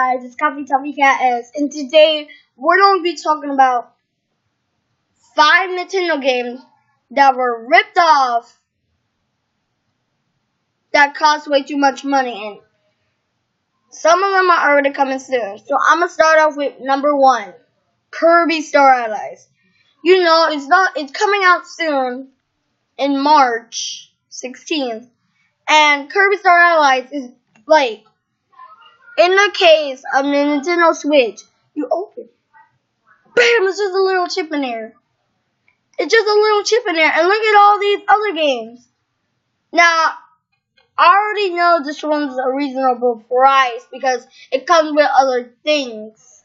guys, it's Coffee Toffee Cat S, and today we're going to be talking about 5 Nintendo games that were ripped off that cost way too much money, and some of them are already coming soon. So I'm going to start off with number 1, Kirby Star Allies. You know, it's coming out soon in March 16th, and Kirby Star Allies is like, in the case of the Nintendo Switch, you open it. Bam! It's just a little chip in there. It's just a little chip in there. And look at all these other games. Now, I already know this one's a reasonable price because it comes with other things.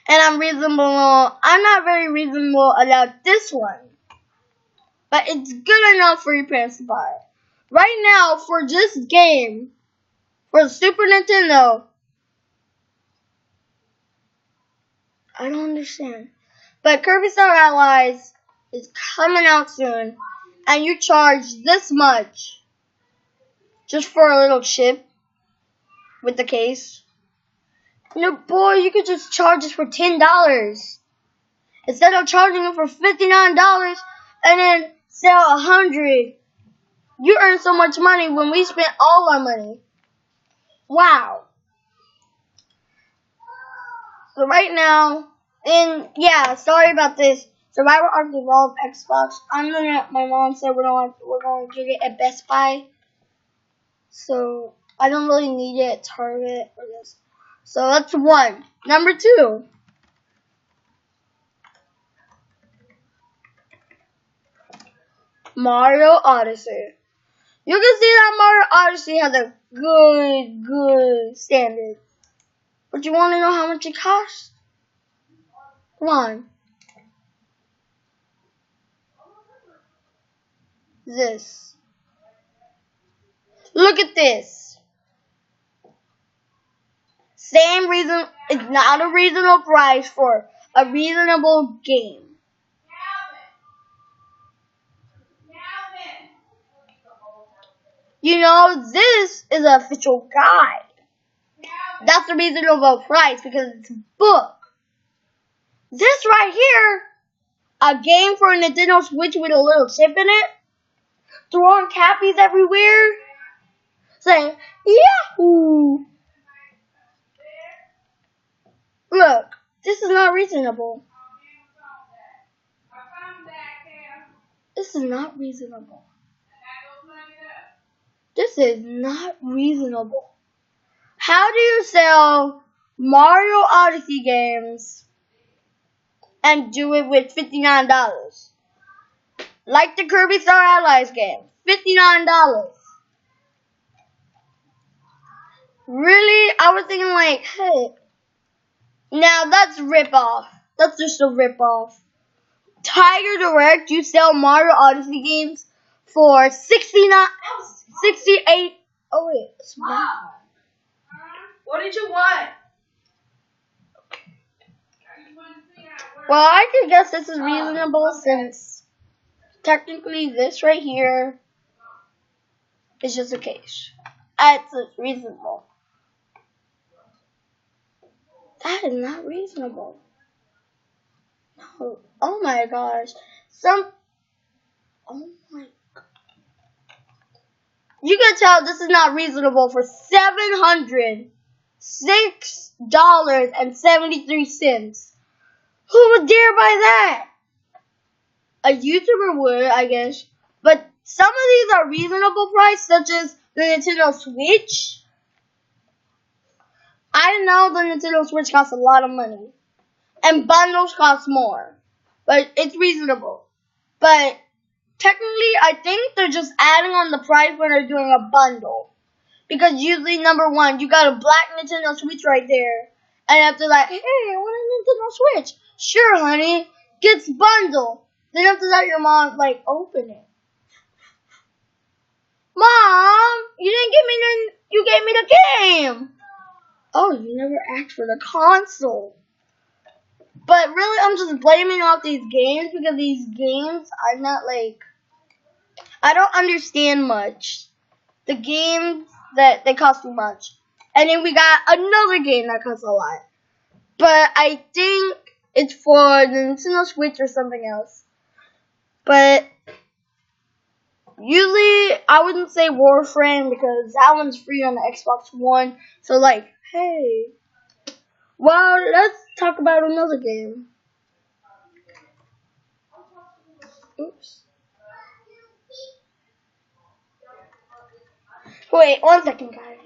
And I'm not very reasonable about this one. But it's good enough for your parents to buy it. Right now, for this game, for the Super Nintendo, I don't understand. But Kirby Star Allies is coming out soon, and you charge this much just for a little chip with the case. You know, boy, you could just charge this for $10 instead of charging it for $59 and then sell $100. You earn so much money when we spent all our money. Wow. So right now, and yeah, sorry about this. Survivor Arc Evolved Xbox. My mom said we're gonna get it at Best Buy. So I don't really need it at Target or this. So that's 1. Number 2. Mario Odyssey. You can see that Mario Odyssey has a good standard. But you want to know how much it costs? Come on. This. Look at this. Same reason. It's not a reasonable price for a reasonable game. You know, this is an official guide. That's a reasonable price because it's a book. This right here, a game for a Nintendo Switch with a little chip in it, throwing cappies everywhere, saying, Yahoo! Look, this is not reasonable. This is not reasonable. This is not reasonable. How do you sell Mario Odyssey games and do it with $59? Like the Kirby Star Allies game, $59. Really? I was thinking like, hey, now that's rip-off. That's just a rip-off. Tiger Direct, you sell Mario Odyssey games for 68. Oh wait, it's Mom, what did you want? Well, I can guess this is reasonable since technically this right here is just a case. It's reasonable. That is not reasonable. No. Oh my gosh. Oh my god. You can tell this is not reasonable for $706.73. Who would dare buy that? A YouTuber would, I guess. But some of these are reasonable price, such as the Nintendo Switch. I know the Nintendo Switch costs a lot of money. And bundles cost more. But it's reasonable. But technically, I think they're just adding on the price when they're doing a bundle. Because usually, number 1, you got a black Nintendo Switch right there. And after that, hey, I want a Nintendo Switch. Sure, honey. Gets bundle. Then after that, your mom, like, open it. Mom, you gave me the game. Oh, you never asked for the console. But really, I'm just blaming off these games because these games are not like, I don't understand much. The games that they cost too much. And then we got another game that costs a lot. But I think it's for the Nintendo Switch or something else. But usually I wouldn't say Warframe because that one's free on the Xbox One. So like, hey. Well, let's talk about another game. Oops. Wait, 1 second, guys.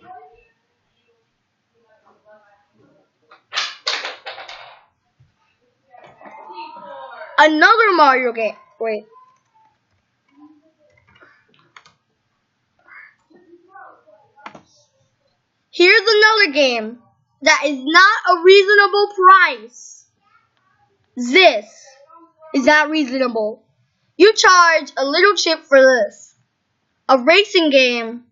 Another Mario game. Wait. Here's another game that is not a reasonable price. This is not reasonable. You charge a little chip for this. A racing game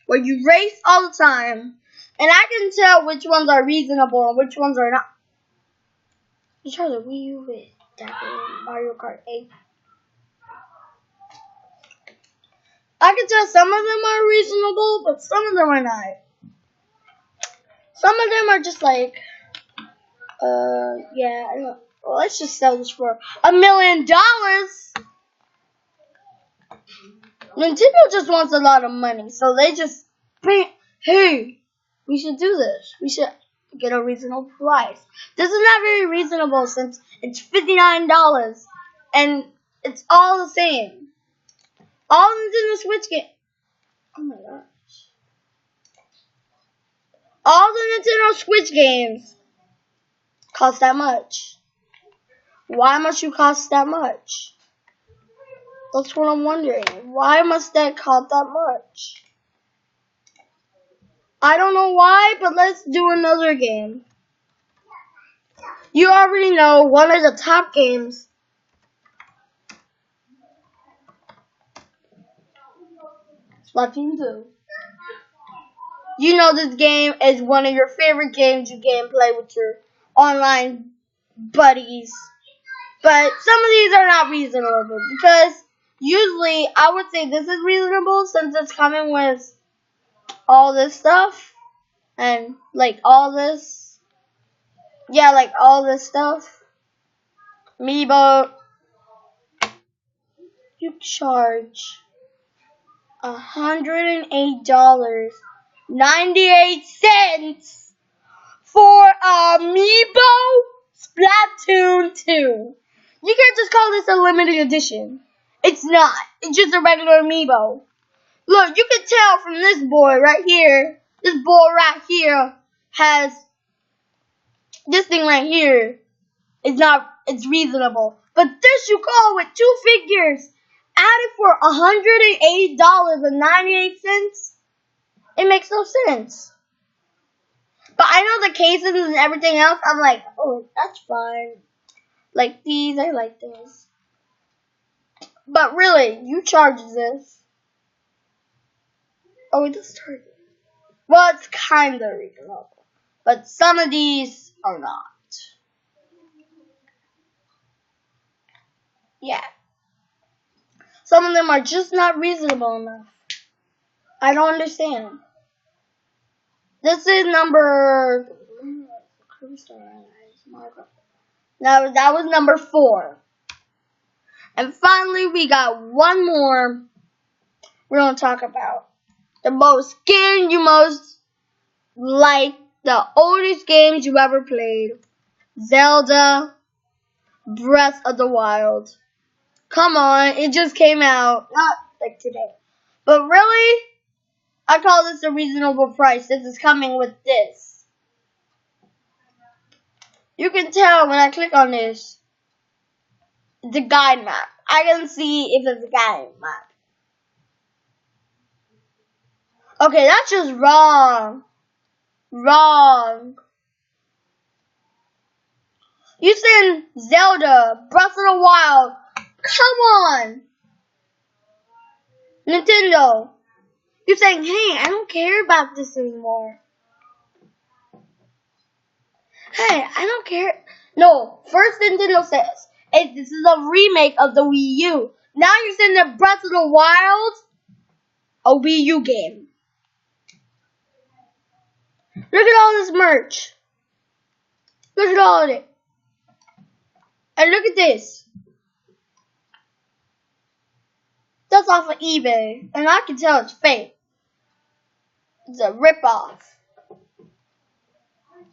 where you race all the time. And I can tell which ones are reasonable and which ones are not. You charge a Wii U with that game, Mario Kart 8. I can tell some of them are reasonable, but some of them are not. Some of them are just like, yeah, I don't, well, let's just sell this for $1 million. Nintendo just wants a lot of money, so they just, hey, we should do this. We should get a reasonable price. This is not very reasonable since it's $59, and it's all the same. All Nintendo Switch games. Oh my gosh. All the Nintendo Switch games cost that much. Why must you cost that much? That's what I'm wondering. Why must that cost that much? I don't know why, but let's do another game. You already know one of the top games. Splatoon 2. You know this game is one of your favorite games you can play with your online buddies. But some of these are not reasonable because usually I would say this is reasonable since it's coming with all this stuff and like all this. Yeah, like all this stuff. MEBO. You charge $108.98 for a MEBO Splatoon 2. You can't just call this a limited edition. It's not. It's just a regular amiibo. Look, you can tell from this boy right here. This boy right here has this thing right here. It's reasonable. But this you call with 2 figures added for $108.98. It makes no sense. But I know the cases and everything else. I'm like, oh, that's fine. Like these, I like those. But really, you charge this. Oh, it does start. Well, it's kind of reasonable. But some of these are not. Yeah. Some of them are just not reasonable enough. I don't understand. This is number... No, that was number 4. And finally, we got one more we're going to talk about. The most game you most like, the oldest games you ever played. Zelda Breath of the Wild. Come on, it just came out. Not like today. But really, I call this a reasonable price. This is coming with this. You can tell when I click on this. It's a guide map. I can see if it's a guide map. Okay, that's just wrong. Wrong. You said Zelda, Breath of the Wild. Come on. Nintendo. You're saying, hey, I don't care about this anymore. Hey, I don't care. No, first Nintendo says, hey, this is a remake of the Wii U. Now you're saying that Breath of the Wild, a Wii U game. Look at all this merch. Look at all of it. And look at this. That's off of eBay. And I can tell it's fake. It's a ripoff.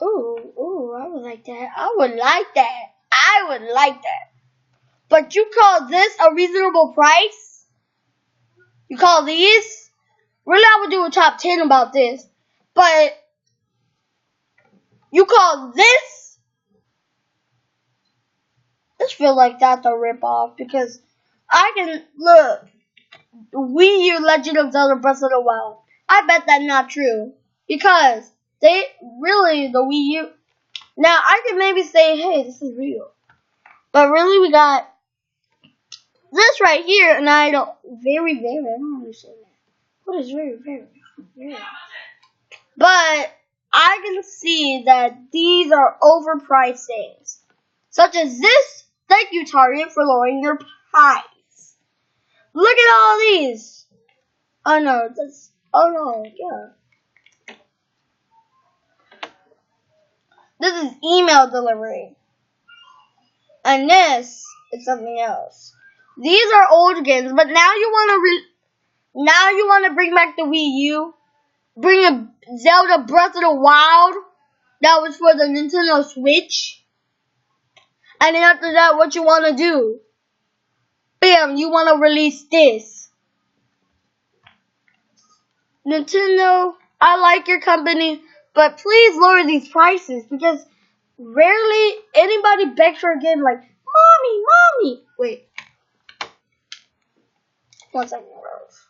Ooh, I would like that. I would like that. But you call this a reasonable price? You call these? Really, I would do a top 10 about this. But you call this? This feels like that's a ripoff because I can look. Wii U Legend of Zelda Breath of the Wild. I bet that's not true because the Wii U. Now I can maybe say, hey, this is real, but really we got this right here, and I don't I don't understand that. What is very? But I can see that these are overpriced things, such as this. Thank you, Target, for lowering your price. Look at all these. Oh no, yeah. This is email delivery. And this is something else. These are old games, but now you want to bring back the Wii U? Bring a Zelda Breath of the Wild that was for the Nintendo Switch? And then after that, what you want to do? Bam, you want to release this. Nintendo, I like your company, but please lower these prices because rarely anybody begs for a game like, Mommy. Wait. 1 second, girls.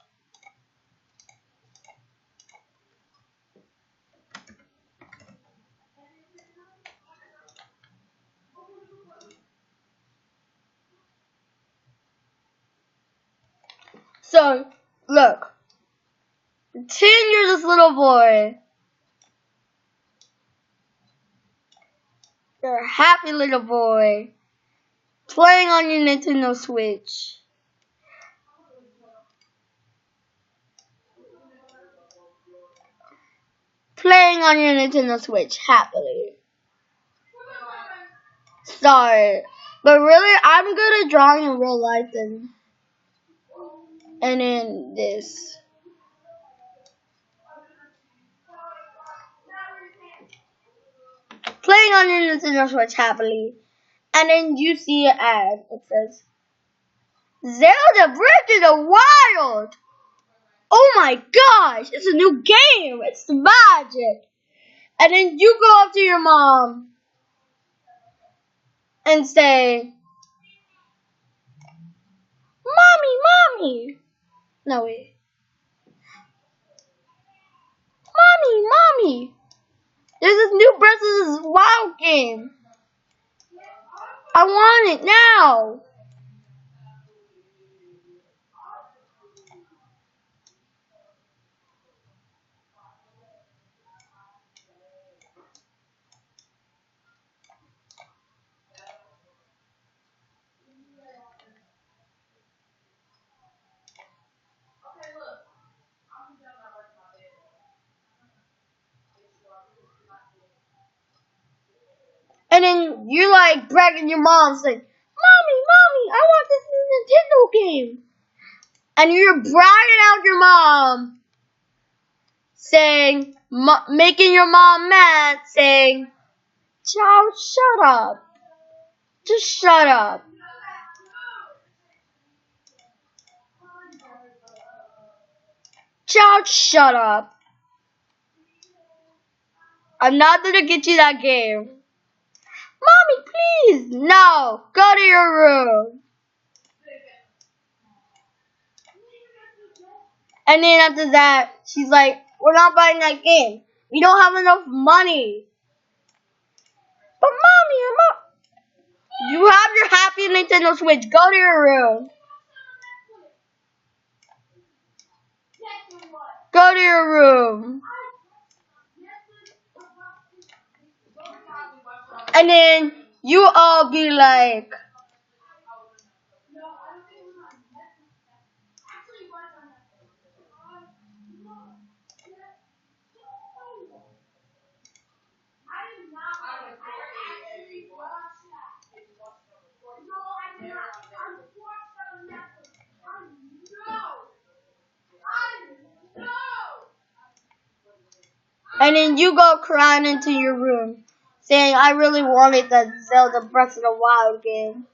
So, look. 10 you're this little boy. You're a happy little boy. Playing on your Nintendo Switch. Playing on your Nintendo Switch happily. Sorry. But really, I'm good at drawing in real life and in this. Playing on your Nintendo Switch happily. And then you see an ad. It says, Zelda Breath of the Wild! Oh my gosh, it's a new game. It's magic. And then you go up to your mom and say, Mommy. No, wait. Mommy. There's this new Breath of the Wild game. I want it now. And then you're like bragging your mom saying, Mommy, I want this new Nintendo game. And you're bragging out your mom saying, making your mom mad saying, Child, shut up. Just shut up. Child, shut up. I'm not gonna get you that game. Mommy, please. No. Go to your room. And then after that, she's like, we're not buying that game. We don't have enough money. But Mommy, you have your happy Nintendo Switch. Go to your room. Go to your room. And then you all be like, And then you go crying into your room, saying, I really wanted that Zelda Breath of the Wild game.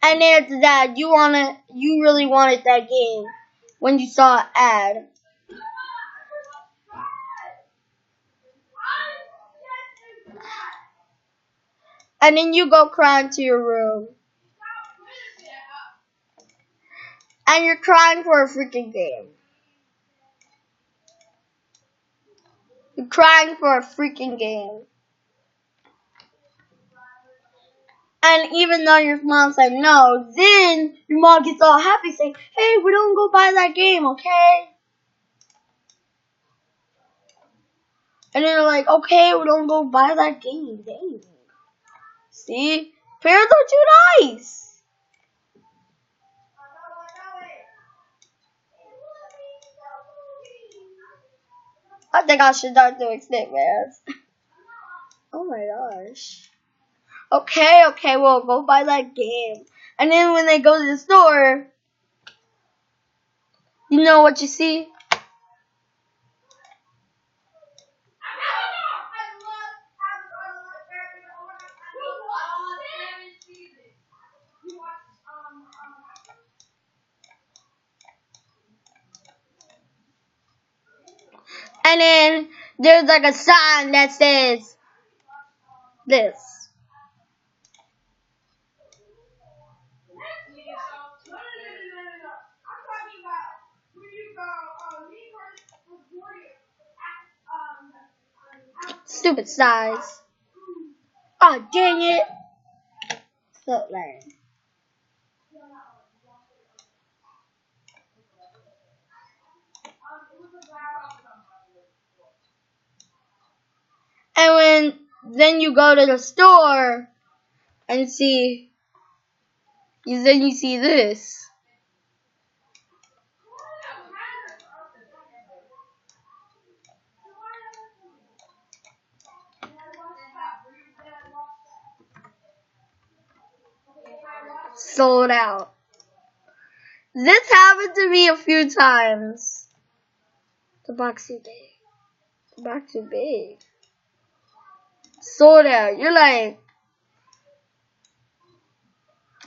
And then after that, you really wanted that game when you saw an ad. And then you go crying to your room. And you're crying for a freaking game. You're crying for a freaking game. And even though your mom said no, then your mom gets all happy saying, hey, we don't go buy that game, okay? And then they're like, okay, we don't go buy that game. Dang. See? Parents are too nice. I think I should start doing Stickmans. Oh my gosh. Okay, well, go buy that game. And then when they go to the store, you know what you see? And then there's like a sign that says this. Stupid size. Oh, dang it. So lame. And then you go to the store and see, then you see this. Sold out. This happened to me a few times. The box too big. The box too big. Sold out. You're like,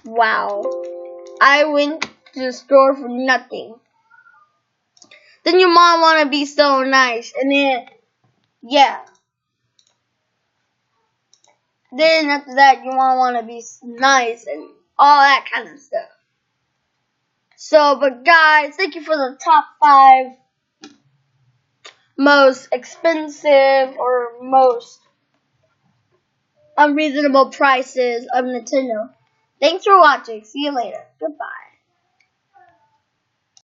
wow. I went to the store for nothing. Then your mom want to be so nice. And then, yeah. Then after that, your mom want to be nice and all that kind of stuff. So, but guys, thank you for the top 5 most expensive or most unreasonable prices of Nintendo. Thanks for watching. See you later. Goodbye.